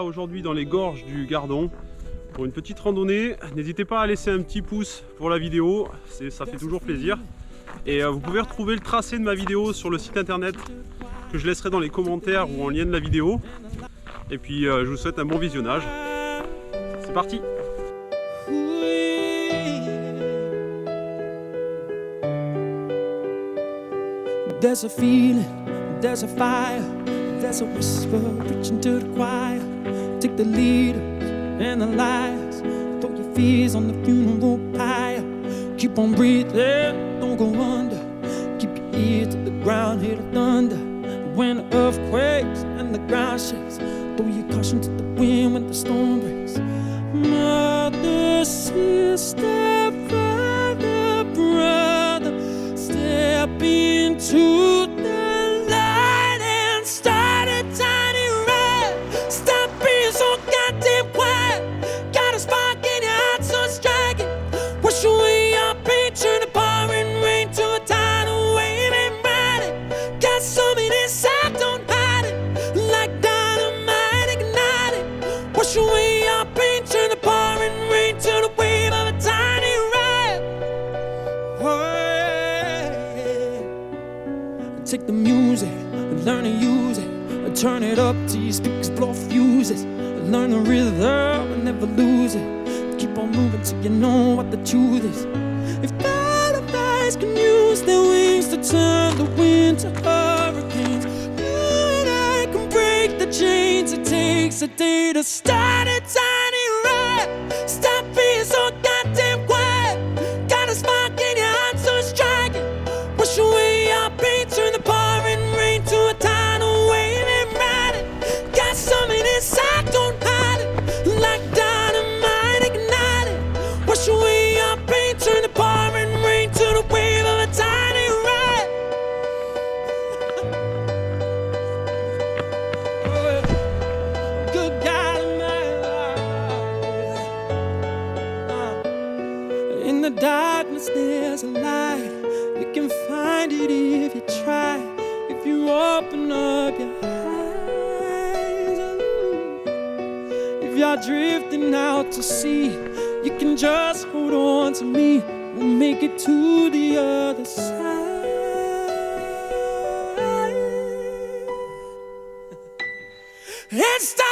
là aujourd'hui dans les Gorges du Gardon pour une petite randonnée. N'hésitez pas à laisser un petit pouce pour la vidéo, ça fait toujours plaisir. Et vous pouvez retrouver le tracé de ma vidéo sur le site internet que je laisserai dans les commentaires ou en lien de la vidéo. Et puis je vous souhaite un bon visionnage. C'est parti! There's a feeling, there's a fire, there's a whisper reaching to the choir. Take the leaders and the liars, throw your fears on the funeral pyre. Keep on breathing, don't go under. Keep your ear to the ground, hear the thunder. When the earth quakes and the ground shakes, throw your caution to the wind when the storm breaks. Mother, sister, father, brother, step into the light and start a tiny ride. Stop being so goddamn quiet. Got a spark in your heart so striking. Wash away your pain, turn the pouring rain to a tidal wave and ride it. Got something inside, don't hide it. Like dynamite, ignite it. Wash away your pain, turn the pouring rain to the wave of a tiny ride. Oh, yeah. Take the music, learn to use it. Turn it up till your speakers blow fuses. Learn the rhythm and never lose it. Keep on moving till you know what the truth is. If butterflies can use their wings to turn the wind to hurricanes, you and I can break the chains. It takes a day to start a tiny ride. Stop being so goddamn quiet. Got a spark in your heart so striking. Wash away your pain, turn the pouring rain to a tidal wave and ride it. Got something inside, don't hide it. Like dynamite, ignite it. Wash away your pain, turn the pouring rain to the wave of a tiny ride. Good God in my life. In the darkness there's a light. You can find it if you try. If you open up your eyes. If you're drifting out to sea, you can just hold on to me. We'll make it to the other side. And stop.